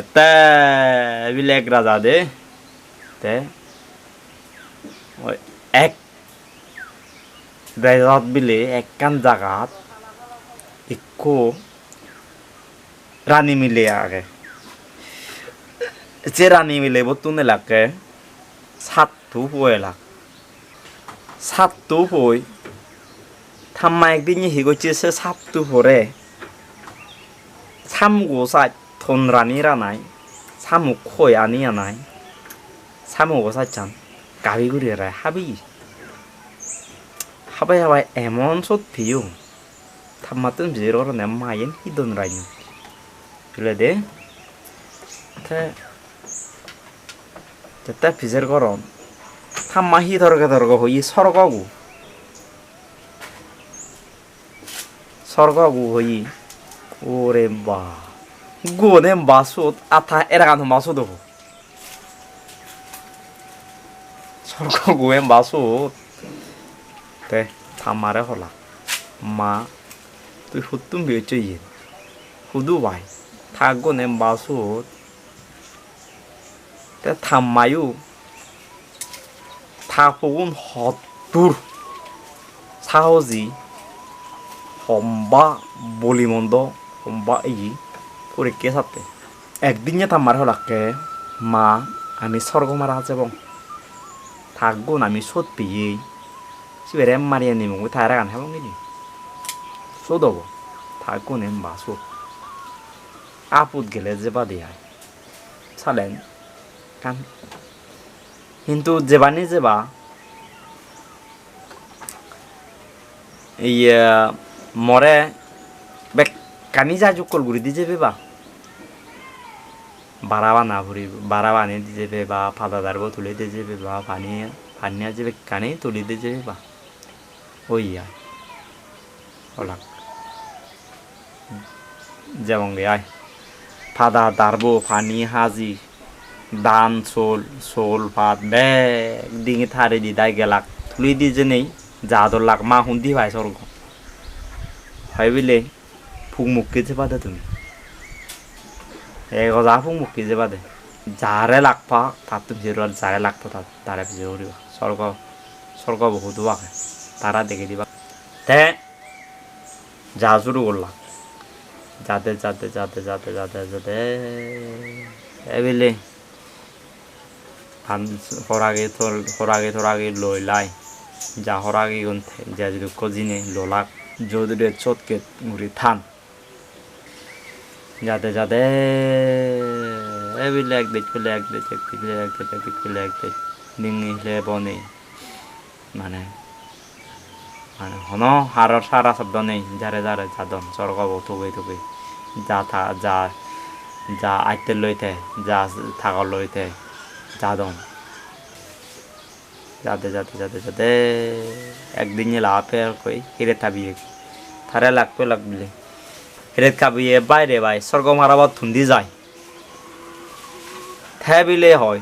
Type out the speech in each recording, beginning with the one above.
তে বিলে এক রাজা দে তে ওই এক রাজাত বিলে একখান জাগাত একো রানী মিলে আগে যে রানী মিলে বতুন এলাকে সাতটু এলাক সাতটু হই থাম্মা একদিন হিগোচেসে সাতটু হরে সামগো সাই থন রানী রানাই সামুক খই আনি আনাই সামগো সাই চান গাবি গুড়ি রায় হাবি হাবাই হাবাই এমন সত্যিও থাম্মা তুম জিরো রানে মায়েন হিদন রাইনি বুঝলে দে তে ফিজের গরম থাম্মা হি ধরকে হই সরগু হই ওরে বা গুনে বাসুত আথা এরাগান বাসুদ সরগু এম বাসুত তে থাম্মারে হলা মা তুই হুতুম বেচই হুদু ভাই থাকগো নেম বাসুত তে থাম্মায়ু থাকুন হতুর সাহজি হম্বা বলিমন্দ হম্বা এই পরীক্ষা সাথে একদিনে থাম্মার হলাকে মা আমি স্বর্গমারা যাব থাকগুন আমি সোদ পেয়ে সিবেরে মারিয়ে নিমু তারা গান হেবং গেলি সোদব থাকুন এম বাসুত আপদ গেলে যে বাদে হয় সালেন কান কিন্তু যেবানি যেবা ইয়া মরে বেক কানি যাজু কলগুড়ি দি যাবে বা বাড়াবা না ভরি বাড়াবা আনি দি যাবে বা ফাদা দারবো তুলে দিয়ে যাবে বা পানিয়া যাবে কানি তুলি দিয়ে যাবে বা ওই হলাক যেমন গে আয় ফাদা দারবো পানি হাজি দান সোল ভাত বেগ ডিঙি থারে দি দাই গেলাক তুলি দি যে নেই জাদর লাগ মা হুন্দি ভাই স্বর্গ হয় বিলে ফুক মুখকে যে বাদে তুমি এক যা ফুক মুখকে যে বাদে যারে লাগপা তার তুমি যে যারে লাগপা তারে যে করিবা স্বর্গ বহুত বাকে তারা দেখে দিবা তে যা শুরু করলাম যাতে এবিলে হরাগে লই লাই যা হরাগে গন্থে যা যদি কজিনে লোলাক যদি চটকে মুড়ি থান যাতে এবিলে এক দেখলে নিঙি হলে বনে মানে হন হারর সারা শব্দ নেই যারে যাদন স্বর্গ থুবে যা আইতে লইতে যা থাকর লইতে যাদন যাতে একদিন লাপে আর কই হিরে থাবিয়ে থারে লাগবে হিরে খাবিয়ে বাইরে ভাই স্বর্গ মারাবার থুন্দি যায় থ্যাবিলে হয়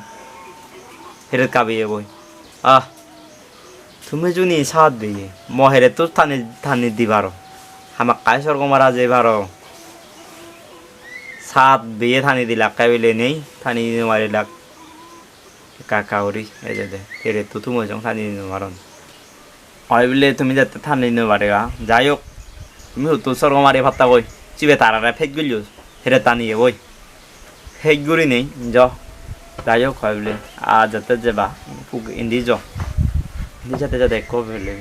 হিরে খাবিয়ে বই তুমি যদি সাথ দিয়ে মহেরে তো থানি দিবারো আমার কায় স্বর্গ মারা যাইবারো সাত বিয়ে থানি দিলাক কাবিলে নেই থানি মারিলাক কাকাউরি এই যে হেরে তো তুমি থানি মারন হয় বলে তুমি যাতে থানি পারেগা যাই হোক তুমি তো স্বর্গ মারি ভাত্তা বই চিবে তারা ফেক গেলিও হেরে টানিয়ে বই ফেক গুড়ি নেই যাই হোক হয় বলে আর যাতে যাবা ইন্দি যাতে কো ফেলে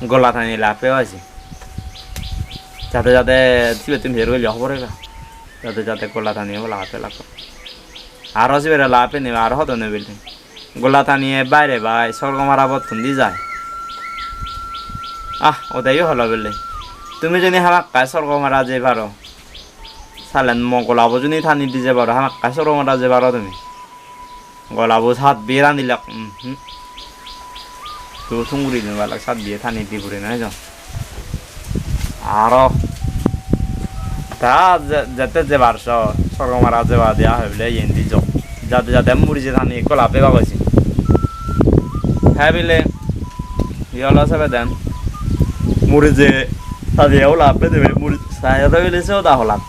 গলা টানি লাপেও আছে যাতে চিবে তুমি হেরে গেলে হবরে গা যাতে গলা টানিয়ে লাপে লাগো আর হসিবে লাপে নেবে আর হতো নেবে গোলা টানিয়ে বাইরে ভাই স্বর্গ মারাবত থুন্দি যায় ওটাইও হলো বলে তুমি যদি হামাক কায় স্বর্গ মারা যে পারো সালেন গলাবো যদি থানি দি যে পারো হামাক কায় স্বর্গ মারা যে পারো তুমি গলাবো সাত বিয়ে রাঁধিলাক তো থুঙ্গুরি দিনবালাক সাত বিয়ে থানি দি পুরে নাই যাও আর তা যাতে যে পারছ স্বর্গ মারা যে বা দেওয়া হয় বলে এন্দি যাতে মুড়ি যে থানি গলাপে বাগাইছি হ্যাঁ বিলে ইয়লা সবে দেন মুড়ি যে তাদেরও লাভে দেবে মুড়ি সায়াদা বেলেছেও তা হলাম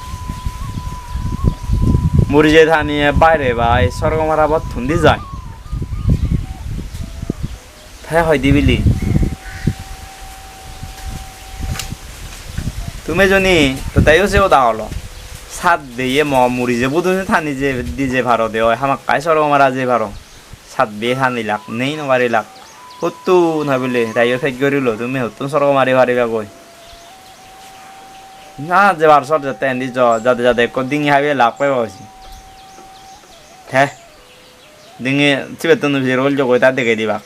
মুড়িজে থানিয়ে বাইরে ভাই সরগমার আবার থুন্দি যায় হ্যাঁ হয় দিবিলি তুমি জনি তো তাইও সেও দাঁড়ালো সাত দিয়ে মুড়ি যে বুধ থানি যে দিজে ভারো দে হামাক কাই সরগমারা যে ভারো সাত বিয়ে থানি লাখ নেই নবারি লাখ হতু না বলে তাইও ফেক করিল তুমি হতুন সরগমারি ভারিবা কই না যে বারসর যাতে এন্দি যাতে যাতে ডিঙি হাবিয়ে লাভ পাই পাচ্ছি হ্যাঁ ডিঙি চিবেতন রোল জগই তা দেখে দিবা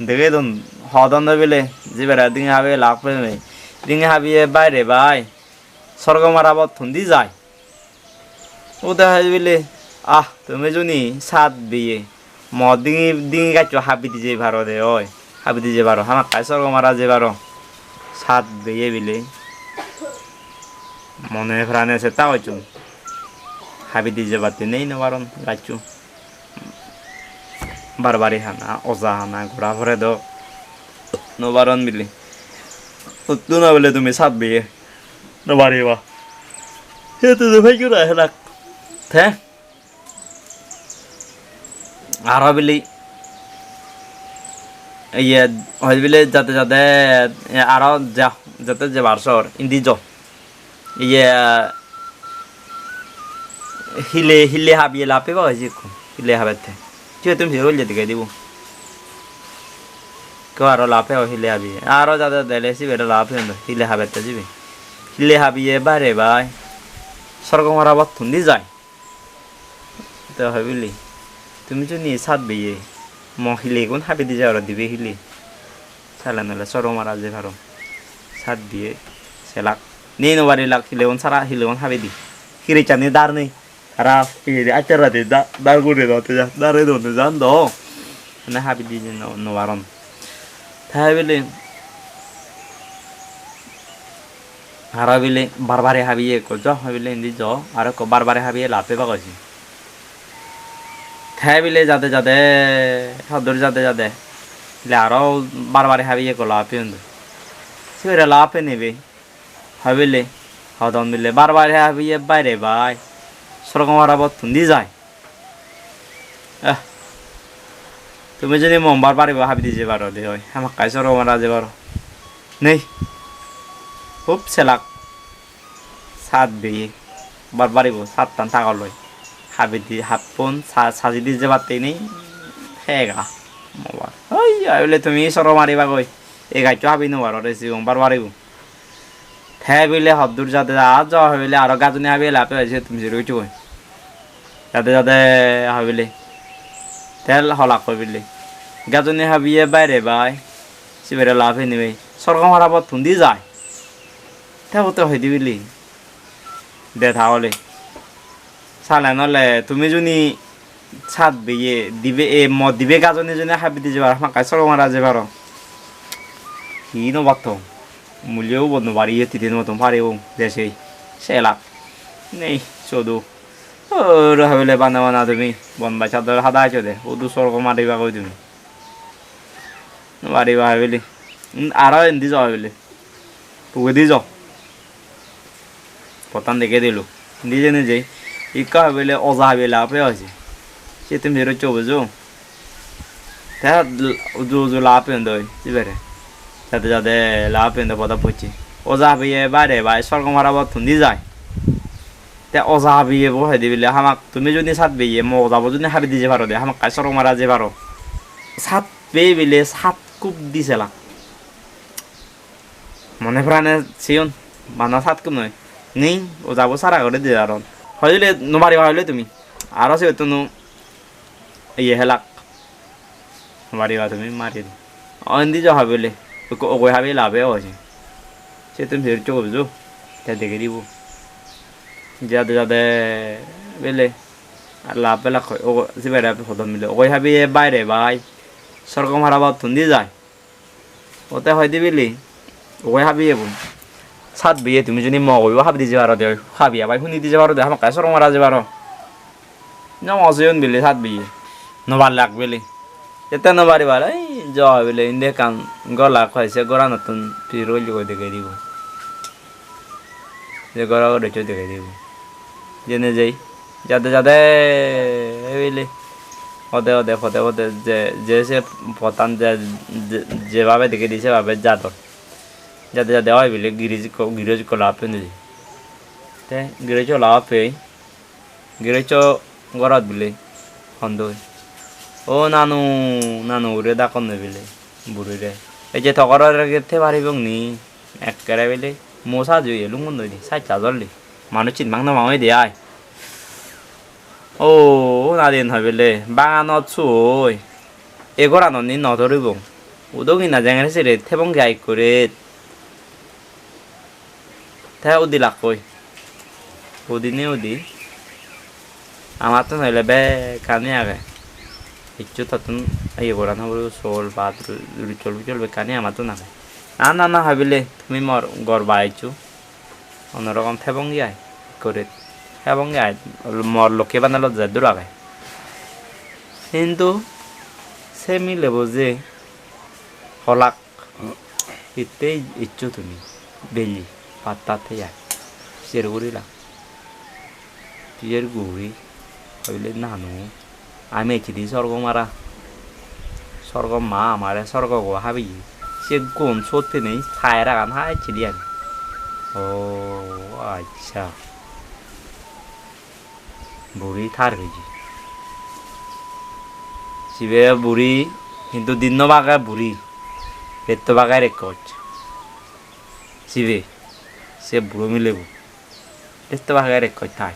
দেখে দন হদন বেলে জিবেরা ডিঙি হাবিয়ে লাভ পাই ডিঙি হাবিয়ে বাইরে ভাই সরগমার আবার থুন্দি যায় ও দেখা বেলে তুমি জনি সাত বিয়ে ডিঙি ডিঙি গাছ হাবি দিছে ভারো দে ওই হাবি দিছে ভারো হামাক কাই সরগমারা যে ভারো সাত বিয়ে বিলে মনে প্রাণে আছে তা হইচুন হাবি দিজে বাতি নেই নবারণ গাছু বারবারি হানা ওজা হানা ঘোরা ফরে দো নবারণ বিলি উত্তু না বলে তুমি সাত বিয়ে নবারি বা হে তো ভাই কি রাখ রাখ থে আর বিলি ইয়ে হয় বিলে যাতে যাতে আর যা যাতে যে বারসর ইন্দি জ ইয়ে হিলে হিলে হাবিয়ে লাপে বা হয়েছে হিলে হাবেতে ঠিক তুমি রোল যেতে দিব কেউ আরো লাফে হিলে হাবিয়ে আরো যাতে দেলে আসবে এটা লাফে হিলে হাবেতে যাবে হিলে হাবিয়ে বাইরে ভাই সরগমার আবার থুন্দি যায় তো ভাবিলি তুমি তো নিয়ে সাত বিয়ে হিলে কোন হাবি দিয়ে যাওয়ার দিবে হিলে চালা নাহলে সরগমারা যে ভারো সাত বিয়ে সে লাখ নেই নবারি লাখ হিলেন সারা হিলেন হাবি দি হিরে চানি দার নেই রা আচার রাতে দার করে দাওতে যা দারে দোতে জান দো না হাবি দি নবারন তাই বলে হারা বিলে বারবারে হাবিয়ে কো জ হাবিলে ইন্দি জ আর কো বারবারে হাবিয়ে লাপে বা কইছি তাই বিলে যাতে যাতে সদর যাতে যাতে লে আরো বারবারে হাবিয়ে কো লাপে উন্দ সেরা লাপে নেবে হাবিলে হদন মিলে বারবারে হাবিয়ে বাইরে ভাই সরগমার আবার থুন্দি যায় তুমি যদি মমবার পারিব হাবি দিছে বারো দে হয় আমাক কাই সরগমারা যে বারো নেই খুব সেলাক সাত বিয়ে বার বাড়িব সাত টান থাকা লয় হাবি দি হাত ফোন সাজি দি যে বারতেই নেই হেগা মোবাইল ওই আইলে তুমি সরো মারিবা কই এই গাইটো হাবি নোবার রেসি বার বাড়িব হ্যাঁ বিলে হদ্দুর যাতে আর যাওয়া হইলে আরো গাজনে হাবি লাপে হয়েছে তুমি যে রইছো কই যাতে যাতে হাবিলে তেল হলাক কইবিলে গাজনে হাবিয়ে বাইরে ভাই সিবেরে লাভে নিবে সরগমার আবার থুন্দি যায় তা তো হয়ে দিবিলি দে তাহলে সালে নলে তুমি যদি ছাদ বিয়ে দিবে দিবে গাজনে যদি হাবি দিয়ে যাবার আমার কাছে সরগমারা যে পারো কি নবাত মূল্যও বন্ধ বাড়িয়ে তিন মতন পারেও দেশে সে লাভ নেই শুধু হাবিলে বানা বানা তুমি বন বাই চাদর হাদা আছো দে ও দু সরগমারিবা কই তুমি বাড়িবা হাবিলি আর এমনি যাও হাবিলে পুকে দিয়ে যাও পতান দেখে দিল নিজে নিজেই ইকা হাবিলে অজা হাবিলে আপে আছে সে তুমি যেটা চো বুঝো তা উজু উজু লাভ পেন দই বুঝবে যাতে যাতে লাভ পেন পদা পড়ছি অজা হাবিয়ে বাইরে ভাই সরগমার আবার থুন্দি যায় তে অজা হাবিয়ে বহাই দিবিলে হামাক তুমি যদি সাত বিয়ে মজাবো যদি হাবি দিছে পারো দে হামাক কাই সরগমারা যে পারো সাত পেয়ে বিলে সাত কুপ দিছে লাগ মনে প্রাণে সিয়ন বানা সাত কুপ নয় নেই ও যাবো সারা করে দিয়ে আর হইলে নমারি হইলে তুমি আরো সে তো ইয়ে হেলাক মারিবা তুমি মারি অন্দি যা হাবিলে ওই হাবি লাভে হয়েছে সে তুমি ফের চোখ বুঝো তা দেখে দিব যাতে যাতে বেলে আর লাভ পেলাক ও যে বাইরে হতন মিলে ওই হাবি বাইরে ভাই সরগমার আবার থুন্দি যায় ওতে হয় দিবিলি ওই হাবি এবং সাত বিয়ে তুমি যদি মগইব হাবি দিতে পারো দে হাবি আবার শুনি দিতে পারো দে আমার কাছে সরগমারা যে পারো না অজয়ন বিলে সাত বিয়ে নবার লাখ বেলে এতে নবারি বার এই যাওয়া বেলে ইন্দে কান গলা খাইছে গড়া নতুন তুই রইল করে দেখে দিব যে গড়া করে দেখে দিব জেনে যাই যাতে যাতে এবিলে পদে পদে পদে পদে যে সে পতান যেভাবে দেখে দিছে ভাবে যাদর যাতে যাতে হয় বিলে গিরিজ কলা পেন তে গিরিজ লাভ পেয়ে গিরিজ গরত বিলে খন্দ ও নানু নানু উড়ে দাকন বিলে বুড়িরে এই যে তকরের গেতে পারিব নি একেবারে বিলে মশা জুয়ে লুঙ্গন দই সাই চাজলি মানুষ চিনবাং না মামাই দেয় ও নাদিন হয় বিলে বাগানত সুই এগোরানো নি নধরিব উদগি না জেঙে সেরে থেবং গাই করে থে উদি লাকই উদি নে উদি আমার তো নইলে বে কানে আগে ইচ্ছু ততন এগোরানো বলে সোল বাদ চলবে কানে আমার তো না না না না ভাবিলে তুমি মর গড় বাড়াইছো অন্যরকম থেবং গাই করে এবং মর লোকে বানালো যায় দূর আগে কিন্তু সে মিলেব যে হলাক ইতেই ইচ্ছু তুমি বেলি পাত্তাতে যায় চের গুড়িলা চের গুড়ি হইলে নানু আমি এটি স্বর্গ মারা স্বর্গ মা আমারে স্বর্গ গো হাবি সে গুণ সত্যি নেই ছায় রাখান হাই ছিলি আমি ও আচ্ছা বুড়ি থার হয়েছি শিবে বুড়ি কিন্তু দিন বাগায় বুড়ি পেট বাগায় রেখে হচ্ছে শিবে সে বুড়ো মিলেব পেট বাগায় রেখে থাই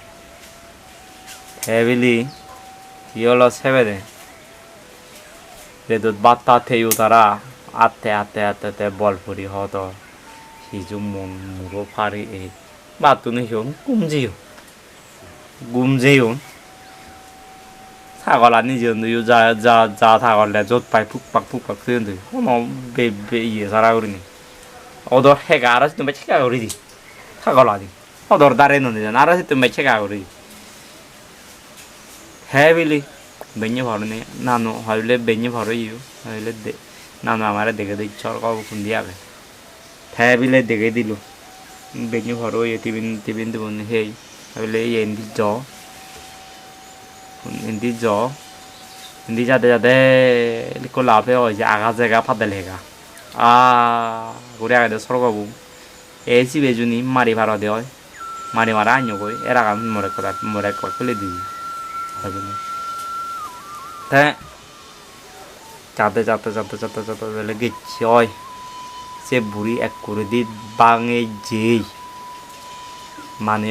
হেবিলি ইয়লো সেবে দে রেদুত বাত্তা থেয়ু তারা আতে আতে আতে আতে বল ফুরি হতো সিজু মন মুরো ফারি এ বাতুনি হিউন গুমজেইও ছাগলা নিজে যা যা যা ছাগলে যত পাই ফুকপাক তুই কোনো বে ইয়ে সারা করিনি ওদর হেগা আর তুমি ছেকা করি দি ছাগলা দি ওদর দাঁড়ে নদী জান আর তুমি ছেকা করি হ্যাঁ বিলি বেঞ্জে ভর নেই নানু হইলে বেঞ্জে ভর ইউ হইলে নানু আমার দেখে দিচ্ছ কব খুন্দি আগে হ্যাঁ বিলে দেখে দিল বেঞ্জে ভর ইয়ে টিফিন দিব হেই হইলে এন্দি জ এন্দি জ এন্দি যাতে যাতে লিখো লাভে হয় যে আগা জায়গা ফাদে লেগা ঘুরে আগে সরকাবু এই বেজুনি মারি ভাড়া দেওয়া মারি মারা আইন কই এর আগা মরে খুলে দিবি হ্যাঁ চাতে চাতে চাতে চাতে চাতে দিলে গেছি হয় সে বুড়ি এক করে দি বাঙে যেই মানে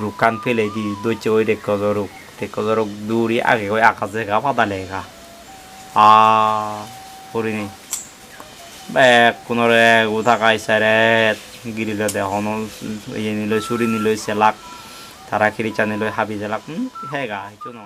রুকান ফেলে দি দইছে ওই রেকজরক দৌড়ি আগে ওই আকাশ জায়গা পাতা লেগা করিনি এক কোনো থাকা ইসারে গিরিলে দেখন ইয়ে নিল চুরি নিল চেলাক তারা খিরিচা নিল হাবি জেলাক হেগা সেইটো ন